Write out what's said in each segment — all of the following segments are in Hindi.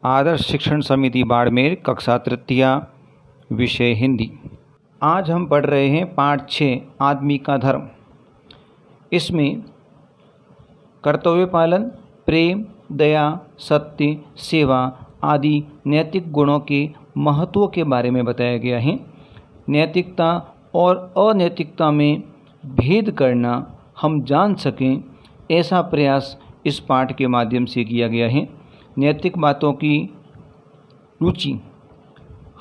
आदर्श शिक्षण समिति बाड़मेर, कक्षा तृतीया, विषय हिंदी। आज हम पढ़ रहे हैं पाठ 6 आदमी का धर्म। इसमें कर्तव्य पालन, प्रेम, दया, सत्य, सेवा आदि नैतिक गुणों के महत्व के बारे में बताया गया है। नैतिकता और अनैतिकता में भेद करना हम जान सकें, ऐसा प्रयास इस पाठ के माध्यम से किया गया है। नैतिक बातों की रुचि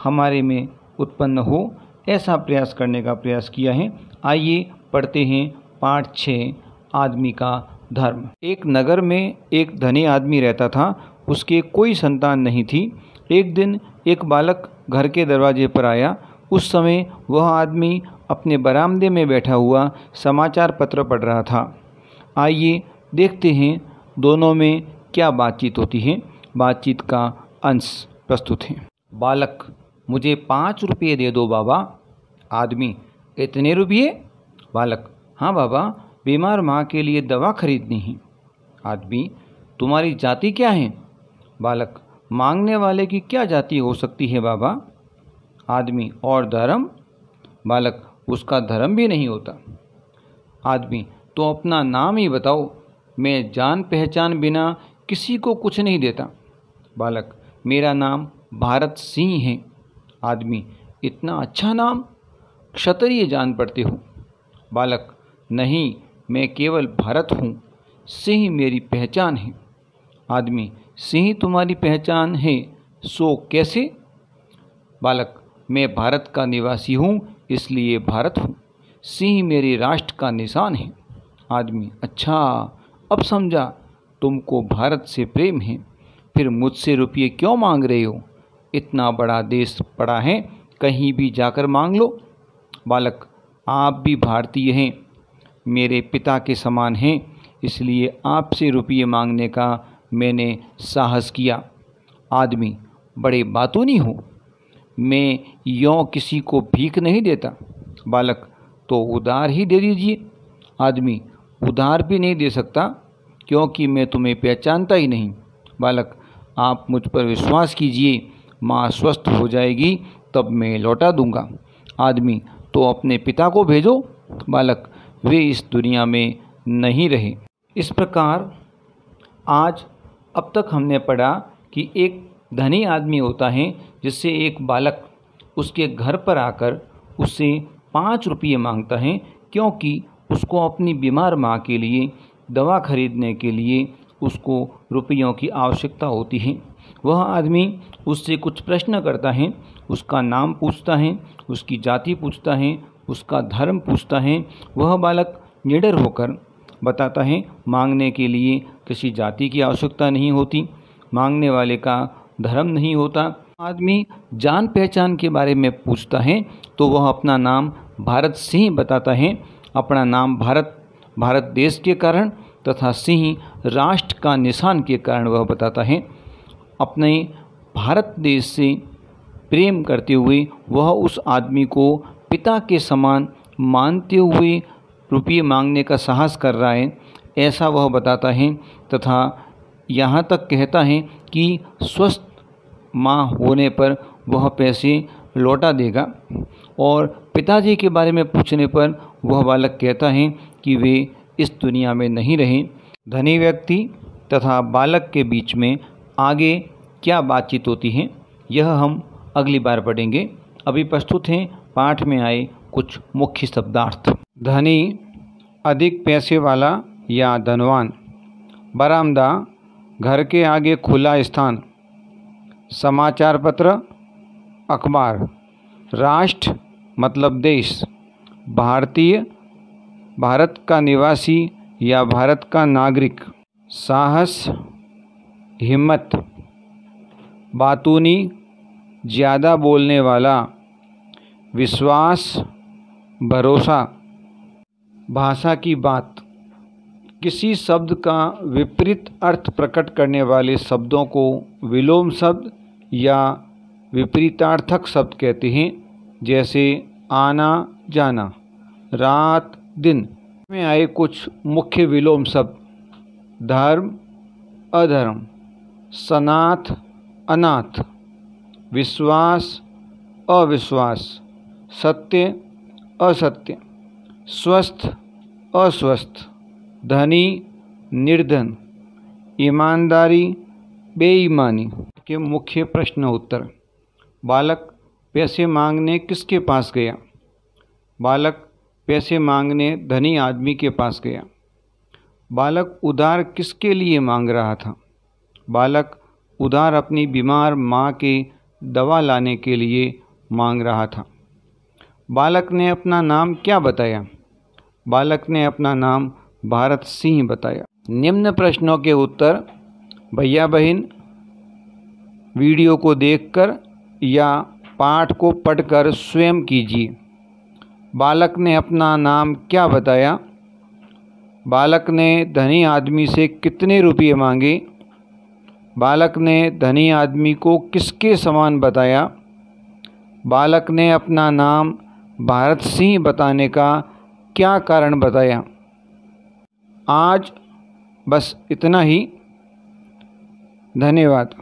हमारे में उत्पन्न हो, ऐसा प्रयास करने का प्रयास किया है। आइए पढ़ते हैं पाठ 6 आदमी का धर्म। एक नगर में एक धनी आदमी रहता था। उसके कोई संतान नहीं थी। एक दिन एक बालक घर के दरवाजे पर आया। उस समय वह आदमी अपने बरामदे में बैठा हुआ समाचार पत्र पढ़ रहा था। आइए देखते हैं दोनों में क्या बातचीत होती है। बातचीत का अंश प्रस्तुत है। बालक: मुझे 5 रुपये दे दो बाबा। आदमी: इतने रुपये? बालक: हाँ बाबा, बीमार माँ के लिए दवा खरीदनी है। आदमी: तुम्हारी जाति क्या है? बालक: मांगने वाले की क्या जाति हो सकती है बाबा? आदमी: और धर्म? बालक: उसका धर्म भी नहीं होता। आदमी: तो अपना नाम ही बताओ, मैं जान पहचान बिना किसी को कुछ नहीं देता। बालक: मेरा नाम भारत सिंह है। आदमी: इतना अच्छा नाम, क्षत्रिय जान पड़ते हो। बालक: नहीं, मैं केवल भारत हूँ, सिंह मेरी पहचान है। आदमी: सिंह तुम्हारी पहचान है, सो कैसे? बालक: मैं भारत का निवासी हूँ, इसलिए भारत हूँ। सिंह मेरे राष्ट्र का निशान है। आदमी: अच्छा, अब समझा, तुमको भारत से प्रेम है, फिर मुझसे रुपये क्यों मांग रहे हो? इतना बड़ा देश पड़ा है, कहीं भी जाकर मांग लो। बालक: आप भी भारतीय हैं, मेरे पिता के समान हैं, इसलिए आपसे रुपये मांगने का मैंने साहस किया। आदमी: बड़े बातूनी हो, मैं यों किसी को भीख नहीं देता। बालक: तो उधार ही दे दीजिए। आदमी: उधार भी नहीं दे सकता, क्योंकि मैं तुम्हें पहचानता ही नहीं। बालक: आप मुझ पर विश्वास कीजिए, माँ स्वस्थ हो जाएगी तब मैं लौटा दूंगा। आदमी: तो अपने पिता को भेजो। बालक: वे इस दुनिया में नहीं रहे। इस प्रकार आज अब तक हमने पढ़ा कि एक धनी आदमी होता है, जिससे एक बालक उसके घर पर आकर उससे 5 रुपये मांगता है, क्योंकि उसको अपनी बीमार माँ के लिए दवा खरीदने के लिए उसको रुपयों की आवश्यकता होती है। वह आदमी उससे कुछ प्रश्न करता है, उसका नाम पूछता है, उसकी जाति पूछता है, उसका धर्म पूछता है। वह बालक निडर होकर बताता है, मांगने के लिए किसी जाति की आवश्यकता नहीं होती, मांगने वाले का धर्म नहीं होता। आदमी जान पहचान के बारे में पूछता है तो वह अपना नाम भारत सिंह बताता है। अपना नाम भारत देश के कारण तथा सिंह राष्ट्र का निशान के कारण वह बताता है। अपने भारत देश से प्रेम करते हुए वह उस आदमी को पिता के समान मानते हुए रुपये मांगने का साहस कर रहा है, ऐसा वह बताता है। तथा यहाँ तक कहता है कि स्वस्थ माँ होने पर वह पैसे लौटा देगा। और पिताजी के बारे में पूछने पर वह बालक कहता है कि वे इस दुनिया में नहीं रहे। धनी व्यक्ति तथा बालक के बीच में आगे क्या बातचीत होती है, यह हम अगली बार पढ़ेंगे। अभी प्रस्तुत हैं पाठ में आए कुछ मुख्य शब्दार्थ। धनी, अधिक पैसे वाला या धनवान। बरामदा, घर के आगे खुला स्थान। समाचार पत्र, अखबार। राष्ट्र मतलब देश। भारतीय, भारत का निवासी या भारत का नागरिक। साहस, हिम्मत। बातूनी, ज़्यादा बोलने वाला। विश्वास, भरोसा। भाषा की बात, किसी शब्द का विपरीत अर्थ प्रकट करने वाले शब्दों को विलोम शब्द या विपरीतार्थक शब्द कहते हैं। जैसे आना जाना, रात दिन। में आए कुछ मुख्य विलोम शब्द: धर्म, अधर्म, सनाथ, अनाथ, विश्वास अविश्वास, सत्य असत्य, स्वस्थ अस्वस्थ, धनी निर्धन, ईमानदारी बेईमानी के मुख्य प्रश्न उत्तर। बालक पैसे मांगने किसके पास गया? बालक पैसे मांगने धनी आदमी के पास गया। बालक उधार किसके लिए मांग रहा था? बालक उधार अपनी बीमार माँ के दवा लाने के लिए मांग रहा था। बालक ने अपना नाम क्या बताया? बालक ने अपना नाम भारत सिंह बताया। निम्न प्रश्नों के उत्तर भैया बहन वीडियो को देखकर या पाठ को पढ़कर स्वयं कीजिए। बालक ने अपना नाम क्या बताया? बालक ने धनी आदमी से कितने रुपये मांगे? बालक ने धनी आदमी को किसके समान बताया? बालक ने अपना नाम भारत सिंह बताने का क्या कारण बताया? आज बस इतना ही। धन्यवाद।